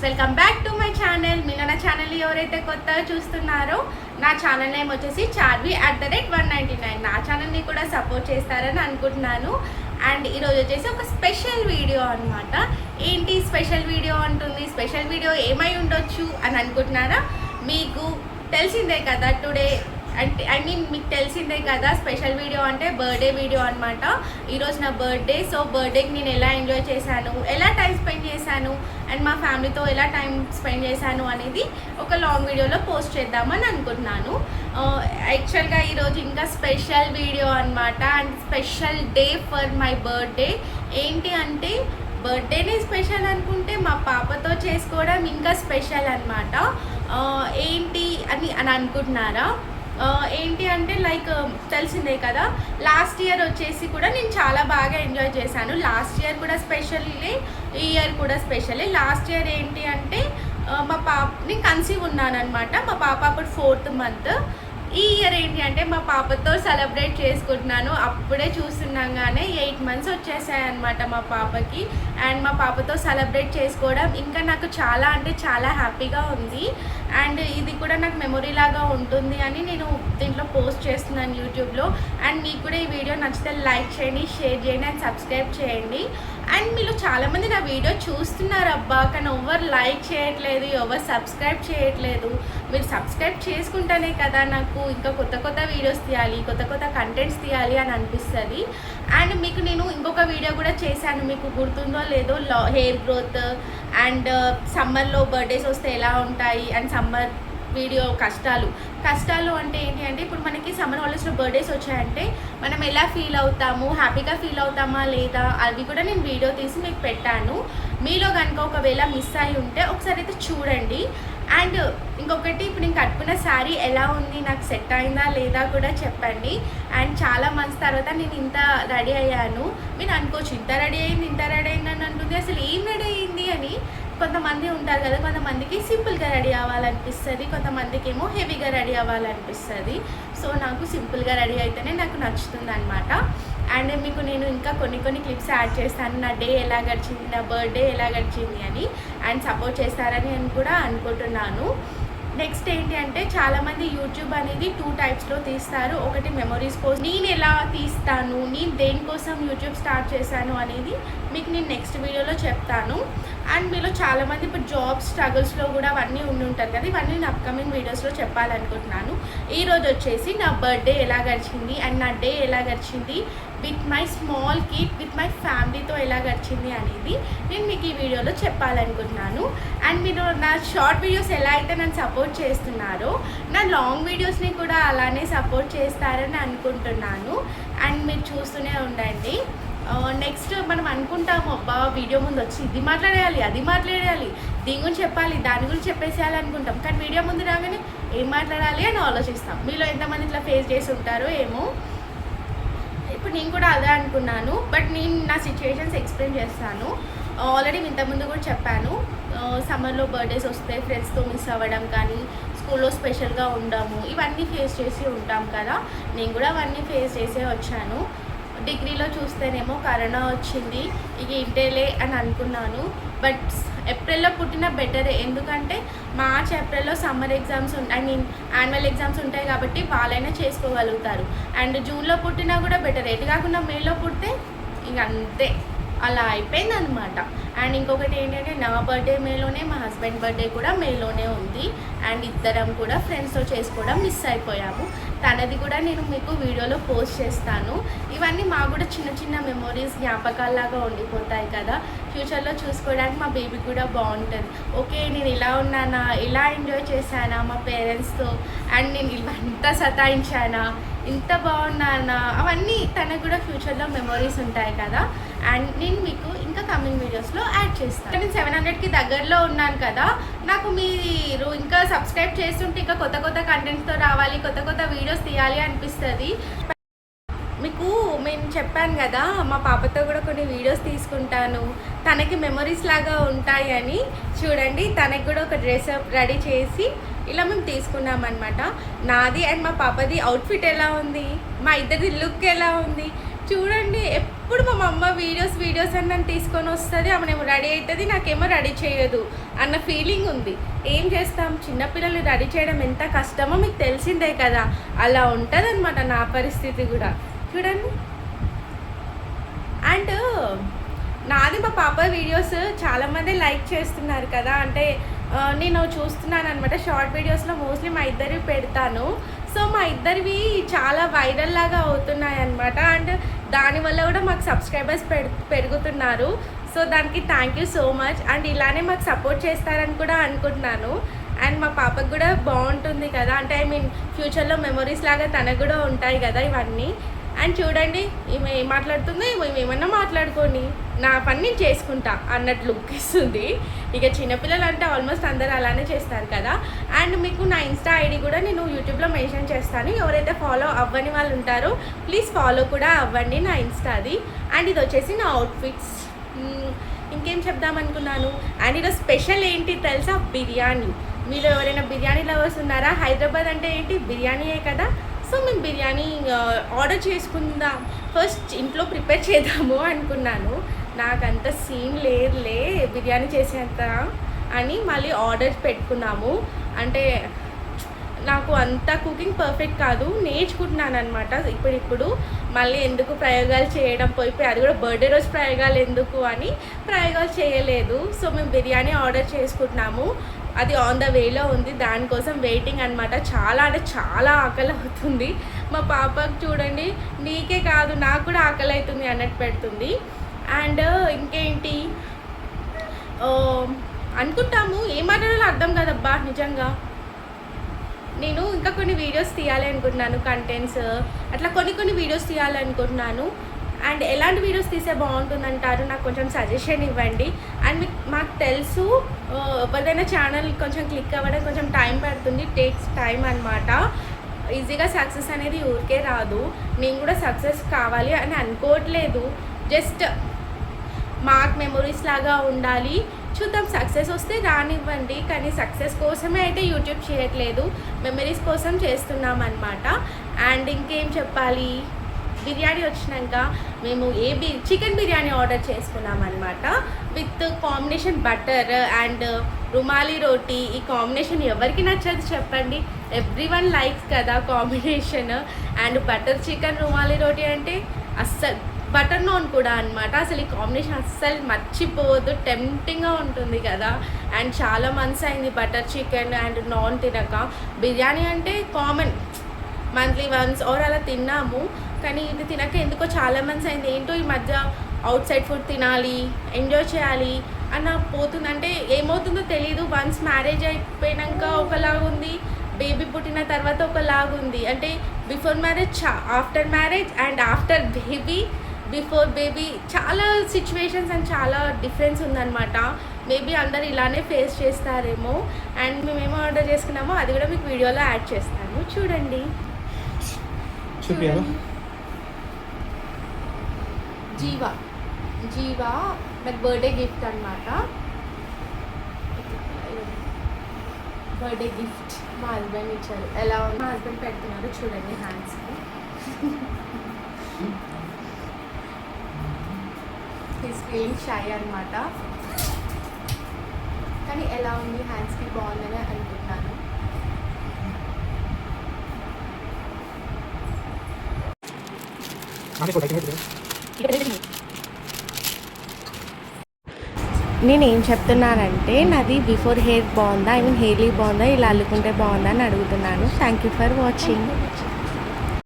Welcome back to my channel. మీరు నా channel ఎవరైతే కొత్తగా చూస్తున్నారో నా ఛానల్ నేమ్ వచ్చేసి charvi@199. నా ఛానల్ని కూడా సపోర్ట్ చేస్తారని అనుకుంటున్నాను. అండ్ ఈరోజు వచ్చేసి ఒక స్పెషల్ వీడియో అనమాట. ఏంటి స్పెషల్ వీడియో అంటుంది, స్పెషల్ వీడియో ఏమై ఉండొచ్చు అని అనుకుంటున్నారా? మీకు తెలిసిందే కదా టుడే అంటే మీకు తెలిసిందే కదా స్పెషల్ వీడియో అంటే బర్త్డే వీడియో అనమాట. ఈరోజు నా బర్త్డే. సో బర్త్డేకి నేను ఎలా ఎంజాయ్ చేశాను, ఎలా టైం స్పెండ్ చేశాను అండ్ మా ఫ్యామిలీతో ఎలా టైం స్పెండ్ చేశాను అనేది ఒక లాంగ్ వీడియోలో పోస్ట్ చేద్దామని అనుకుంటున్నాను. యాక్చువల్గా ఈరోజు ఇంకా స్పెషల్ వీడియో అనమాట. And special day for my birthday. ఏంటి అంటే బర్త్డేనే స్పెషల్ అనుకుంటే మా పాపతో చేసుకోవడం ఇంకా స్పెషల్ అనమాట. ఏంటి అని అనుకుంటున్నారా? ఏంటి అంటే లైక్ తెలిసిందే కదా, లాస్ట్ ఇయర్ వచ్చేసి కూడా నేను చాలా బాగా ఎంజాయ్ చేశాను. లాస్ట్ ఇయర్ కూడా స్పెషల్లే, ఈ ఇయర్ కూడా స్పెషలే. లాస్ట్ ఇయర్ ఏంటి అంటే మా పాపని కన్సీవ్ ఉన్నాను అనమాట. మా పాప అప్పుడు 4th month. ఈ ఇయర్ ఏంటి అంటే మా పాపతో సెలబ్రేట్ చేసుకుంటున్నాను. అప్పుడే చూస్తున్నాగానే 8 months వచ్చేసాయి అనమాట మా పాపకి. అండ్ మా పాపతో సెలబ్రేట్ చేసుకోవడం ఇంకా నాకు చాలా అంటే చాలా హ్యాపీగా ఉంది. అండ్ ఇది కూడా నాకు మెమొరీ లాగా ఉంటుంది అని నేను దీంట్లో పోస్ట్ చేస్తున్నాను యూట్యూబ్లో. అండ్ మీకు కూడా ఈ వీడియో నచ్చితే లైక్ చేయండి, షేర్ చేయండి అండ్ సబ్స్క్రైబ్ చేయండి. అండ్ మీరు చాలామంది నా వీడియో చూస్తున్నారు అబ్బా, కానీ ఎవరు లైక్ చేయట్లేదు, ఎవరు సబ్స్క్రైబ్ చేయట్లేదు. మీరు సబ్స్క్రైబ్ చేసుకుంటేనే కదా నాకు ఇంకా కొత్త కొత్త వీడియోస్ తీయాలి, కొత్త కొత్త కంటెంట్స్ తీయాలి అని అనిపిస్తుంది. అండ్ మీకు నేను ఇంకొక వీడియో కూడా చేశాను, మీకు గుర్తుందో లేదో, హెయిర్ గ్రోత్ అండ్ సమ్మర్లో బర్త్డేస్ వస్తే ఎలా ఉంటాయి అండ్ సమ్మర్ వీడియో కష్టాలు అంటే ఏంటి అంటే ఇప్పుడు మనకి సమ్మర్ హాలిడేస్లో బర్త్డేస్ వచ్చాయంటే మనం ఎలా ఫీల్ అవుతాము, హ్యాపీగా ఫీల్ అవుతామా లేదా, అవి కూడా నేను వీడియో తీసి మీకు పెట్టాను. మీలో కనుక ఒకవేళ మిస్ అయి ఉంటే ఒకసారి అయితే చూడండి. అండ్ ఇంకొకటి, ఇప్పుడు నేను కట్టుకున్న శారీ ఎలా ఉంది, నాకు సెట్ అయిందా లేదా కూడా చెప్పండి. అండ్ చాలా మంత్స్ తర్వాత నేను ఇంత రెడీ అయ్యాను. మీరు అనుకోవచ్చు ఇంత రెడీ అయింది అని అంటుంది, అసలు ఏం రెడీ అయింది అని. కొంతమంది ఉంటారు కదా, కొంతమందికి సింపుల్గా రెడీ అవ్వాలనిపిస్తుంది, కొంతమందికి ఏమో హెవీగా రెడీ అవ్వాలనిపిస్తుంది. సో నాకు సింపుల్గా రెడీ అయితేనే నాకు నచ్చుతుంది అనమాట. అండ్ మీకు నేను ఇంకా కొన్ని క్లిప్స్ యాడ్ చేస్తాను, నా డే ఎలా గడిచింది, నా బర్త్డే ఎలా గడిచింది అని. అండ్ సపోర్ట్ చేస్తారని నేను కూడా అనుకుంటున్నాను. నెక్స్ట్ ఏంటి అంటే చాలామంది యూట్యూబ్ అనేది 2 typesలో తీస్తారు. ఒకటి మెమొరీస్ కోసం, నేను ఎలా తీస్తాను, నేను దేనికోసం యూట్యూబ్ స్టార్ట్ చేశాను అనేది మీకు నేను నెక్స్ట్ వీడియోలో చెప్తాను. అండ్ మీలో చాలామంది ఇప్పుడు జాబ్ స్ట్రగుల్స్లో కూడా అవన్నీ ఉంటారు కదా, ఇవన్నీ నేను అప్కమింగ్ వీడియోస్లో చెప్పాలనుకుంటున్నాను. ఈరోజు వచ్చేసి నా బర్త్డే ఎలా గడిచింది అండ్ నా డే ఎలా గడిచింది with my small kid, with my ఫ్యామిలీతో ఎలా గడిచింది అనేది నేను మీకు ఈ వీడియోలో చెప్పాలనుకుంటున్నాను. అండ్ మీరు నా షార్ట్ వీడియోస్ ఎలా అయితే నన్ను సపోర్ట్ చేస్తున్నారో నా లాంగ్ వీడియోస్ని కూడా అలానే సపోర్ట్ చేస్తారని అనుకుంటున్నాను. అండ్ మీరు చూస్తూనే ఉండండి. నెక్స్ట్ మనం అనుకుంటాము అబ్బా వీడియో ముందు వచ్చి ఇది మాట్లాడేయాలి, అది మాట్లాడేయాలి, దీని గురించి చెప్పాలి, దాని గురించి చెప్పేసేయాలి అనుకుంటాం. కానీ వీడియో ముందు రాగానే ఏం మాట్లాడాలి అని ఆలోచిస్తాం. మీలో ఎంతమంది ఇట్లా ఫేస్ చేసి ఉంటారో ఏమో. ఇప్పుడు నేను కూడా అదే అనుకున్నాను, బట్ నేను నా సిచ్యువేషన్స్ ఎక్స్ప్లెయిన్ చేస్తాను. ఆల్రెడీ ఇంతకుముందు కూడా చెప్పాను, సమ్మర్లో బర్త్డేస్ వస్తే ఫ్రెండ్స్తో మిస్ అవ్వడం కానీ, స్కూల్లో స్పెషల్గా ఉండము, ఇవన్నీ ఫేస్ చేసి ఉంటాం కదా. నేను కూడా అవన్నీ ఫేస్ చేసే వచ్చాను. డిగ్రీలో చూస్తేనేమో కరోనా వచ్చింది, ఇక ఇంటేలే అని అనుకున్నాను. బట్ ఏప్రిల్లో పుట్టిన బెటరే, ఎందుకంటే మార్చ్ ఏప్రిల్లో సమ్మర్ ఎగ్జామ్స్ యాన్యువల్ ఎగ్జామ్స్ ఉంటాయి కాబట్టి వాళ్ళైనా చేసుకోగలుగుతారు. అండ్ జూన్లో పుట్టినా కూడా బెటర్, ఎటు కాకుండా మేలో పుడితే ఇంక అంతే, అలా అయిపోయింది అనమాట. అండ్ ఇంకొకటి ఏంటంటే నా బర్త్డే మేలోనే, మా హస్బెండ్ బర్త్డే కూడా మేలోనే ఉంది. అండ్ ఇద్దరం కూడా ఫ్రెండ్స్తో చేసుకోవడం మిస్ అయిపోయాము. తనది కూడా నేను మీకు వీడియోలో పోస్ట్ చేస్తాను. ఇవన్నీ మాకు కూడా చిన్న చిన్న మెమొరీస్, జ్ఞాపకాల్లాగా ఉండిపోతాయి కదా. ఫ్యూచర్లో చూసుకోవడానికి మా బేబీ కూడా బాగుంటుంది. ఓకే నేను ఇలా ఉన్నానా, ఇలా ఎంజాయ్ చేశానా మా పేరెంట్స్తో, అండ్ నేను ఇవంతా సతాయించానా, ఇంత బాగున్నానా, అవన్నీ తనకు కూడా ఫ్యూచర్లో మెమొరీస్ ఉంటాయి కదా. అండ్ నేను మీకు ఇంకా కమింగ్ వీడియోస్లో యాడ్ చేస్తాను. నేను 700కి దగ్గరలో ఉన్నాను కదా, నాకు మీరు ఇంకా సబ్స్క్రైబ్ చేస్తుంటే ఇంకా కొత్త కంటెంట్స్తో రావాలి, కొత్త వీడియోస్ తీయాలి అనిపిస్తుంది. మీకు నేను చెప్పాను కదా మా పాపతో కూడా కొన్ని వీడియోస్ తీసుకుంటాను, తనకి మెమొరీస్ లాగా ఉంటాయి అని. చూడండి తనకి కూడా ఒక డ్రెస్ రెడీ చేసి ఇలా మేము తీసుకున్నాం అనమాట. నాది అండ్ మా పాపది అవుట్ఫిట్ ఎలా ఉంది, మా ఇద్దరిది లుక్ ఎలా ఉంది, చూడండి ఎప్పుడు మా అమ్మ వీడియోస్ అని నన్ను తీసుకొని వస్తుంది, ఆమెనేమో రెడీ అవుతుంది, నాకేమో రెడీ చేయదు అన్న ఫీలింగ్ ఉంది. ఏం చేస్తాం, చిన్నపిల్లలు రెడీ చేయడం ఎంత కష్టమో మీకు తెలిసిందే కదా. అలా ఉంటుంది అనమాట నా పరిస్థితి కూడా. చూడండి. అండ్ నాది మా పాప వీడియోస్ చాలామంది లైక్ చేస్తున్నారు కదా, అంటే నేను చూస్తున్నాను అనమాట. షార్ట్ వీడియోస్లో మోస్ట్లీ మా ఇద్దరివి పెడతాను. సో మా ఇద్దరివి చాలా వైరల్ లాగా అవుతున్నాయి అనమాట. అండ్ దానివల్ల కూడా మాకు సబ్స్క్రైబర్స్ పెరుగుతున్నారు. సో దానికి thank you so much. And ఇలానే మాకు సపోర్ట్ చేస్తారని కూడా అనుకుంటున్నాను. అండ్ మా పాపకు కూడా బాగుంటుంది కదా, అంటే ఐ మీన్ ఫ్యూచర్లో మెమొరీస్ లాగా తనకు కూడా ఉంటాయి కదా ఇవన్నీ. అండ్ చూడండి ఈమె ఏం మాట్లాడుతుందో, ఏమన్నా మాట్లాడుకొని నా పని నేను చేసుకుంటా అన్నట్లు లుక్ ఇస్తుంది. ఇక చిన్నపిల్లలు అంటే ఆల్మోస్ట్ అందరూ అలానే చేస్తారు కదా. అండ్ మీకు నా ఇన్స్టా ఐడి కూడా నేను యూట్యూబ్లో మెన్షన్ చేస్తాను. ఎవరైతే ఫాలో అవ్వని వాళ్ళు ఉంటారో ప్లీజ్ ఫాలో కూడా అవ్వండి నా ఇన్స్టాది. అండ్ ఇది వచ్చేసి నా అవుట్ఫిట్స్. ఇంకేం చెప్దామనుకున్నాను. అండ్ ఈరోజు స్పెషల్ ఏంటి తెలుసా, బిర్యానీ. మీరు ఎవరైనా బిర్యానీ లవర్స్ ఉన్నారా? హైదరాబాద్ అంటే ఏంటి, బిర్యానీయే కదా. సో మేము బిర్యానీ ఆర్డర్ చేసుకుందాం, ఫస్ట్ ఇంట్లో ప్రిపేర్ చేద్దాము అనుకున్నాను. నాకంత సీన్ లేదులే బిర్యానీ చేసేంత అని మళ్ళీ ఆర్డర్ పెట్టుకున్నాము. అంటే నాకు అంత కుకింగ్ పర్ఫెక్ట్ కాదు, నేర్చుకుంటున్నాను అనమాట ఇప్పుడు. మళ్ళీ ఎందుకు ప్రయోగాలు చేయడం, పోయిపోయి అది కూడా బర్త్డే రోజు ప్రయోగాలు ఎందుకు అని ప్రయోగాలు చేయలేదు. సో మేము బిర్యానీ ఆర్డర్ చేసుకుంటున్నాము. అది ఆన్ ద వేలో ఉంది, దానికోసం వెయిటింగ్ అనమాట. చాలా అంటే చాలా ఆకలి అవుతుంది. మా పాపకు చూడండి, నీకే కాదు నాకు కూడా ఆకలి అవుతుంది అన్నట్టు పెడుతుంది. అండ్ ఇంకేంటి అనుకుంటాము, ఏం మాట్లాడాలో అర్థం కదబ్బా నిజంగా. నేను ఇంకా కొన్ని వీడియోస్ తీయాలి అనుకుంటున్నాను, కంటెంట్స్ అట్లా కొన్ని వీడియోస్ తీయాలి అనుకుంటున్నాను. అండ్ ఎలాంటి వీడియోస్ తీసే బాగుంటుందంటారు, నాకు కొంచెం సజెషన్ ఇవ్వండి. అండ్ మాకు తెలుసు ఎవరిదైనా ఛానల్ కొంచెం క్లిక్ అవ్వడం కొంచెం టైం పడుతుంది, టేక్స్ టైం అనమాట. ఈజీగా సక్సెస్ అనేది ఊరికే రాదు. నేను కూడా సక్సెస్ కావాలి అని అనుకోవట్లేదు, జస్ట్ మాకు మెమొరీస్ లాగా ఉండాలి. చూద్దాం, సక్సెస్ వస్తే రానివ్వండి. కానీ సక్సెస్ కోసమే అయితే యూట్యూబ్ చేయట్లేదు, మెమరీస్ కోసం చేస్తున్నాం అనమాట. అండ్ ఇంకేం చెప్పాలి, బిర్యానీ వచ్చినాక మేము చికెన్ బిర్యానీ ఆర్డర్ చేసుకున్నాం అనమాట. With combination butter and rumali roti. ఈ కాంబినేషన్ ఎవరికి నచ్చదు చెప్పండి, ఎవ్రీవన్ లైక్స్ కదా combination. And butter chicken rumali roti అంటే అస్సలు, బటర్ నాన్ కూడా అనమాట. అసలు ఈ కాంబినేషన్ అస్సలు మర్చిపోవద్దు, టెంప్టింగ్గా ఉంటుంది కదా. అండ్ చాలా మంత్స్ అయింది బటర్ చికెన్ అండ్ నాన్ తినక. బిర్యానీ అంటే కామన్, మంత్లీ వన్స్ ఆర్ అలా తిన్నాము, కానీ ఇది తినక ఎందుకో చాలా మంత్స్ అయింది. ఏంటో ఈ మధ్య అవుట్ సైడ్ ఫుడ్ తినాలి, ఎంజాయ్ చేయాలి అన్న పోతుంది. అంటే ఏమవుతుందో తెలీదు. వన్స్ మ్యారేజ్ అయిపోయాక ఒకలాగుంది, బేబీ పుట్టిన తర్వాత ఒకలాగుంది. అంటే before marriage, after marriage and after baby, before baby చాలా సిచ్యువేషన్స్ అండ్ చాలా డిఫరెన్స్ ఉందన్నమాట. మేబీ అందరు ఇలానే ఫేస్ చేస్తారేమో. అండ్ మేమేమో ఆర్డర్ చేసుకున్నామో అది కూడా మీకు వీడియోలో యాడ్ చేస్తాను, చూడండి. జీవా నాకు బర్త్డే గిఫ్ట్ అనమాట. బర్త్డే గిఫ్ట్ మా హస్బెండ్ ఇచ్చారు. ఎలా ఉంది, మా హస్బెండ్ పెడుతున్నారు చూడండి హ్యాండ్స్కి. హిస్ ఫీలింగ్ షై అనమాట. కానీ ఎలా ఉంది, హ్యాండ్స్కి బాగుందని అనుకుంటున్నాను. నేనేం చెప్తున్నానంటే, నాది బిఫోర్ హెయిర్ బాగుందా, ఐ మీన్ హెయిర్లీ బాగుందా, ఇలా అల్లుకుంటే బాగుందా అని అడుగుతున్నాను. Thank you for watching.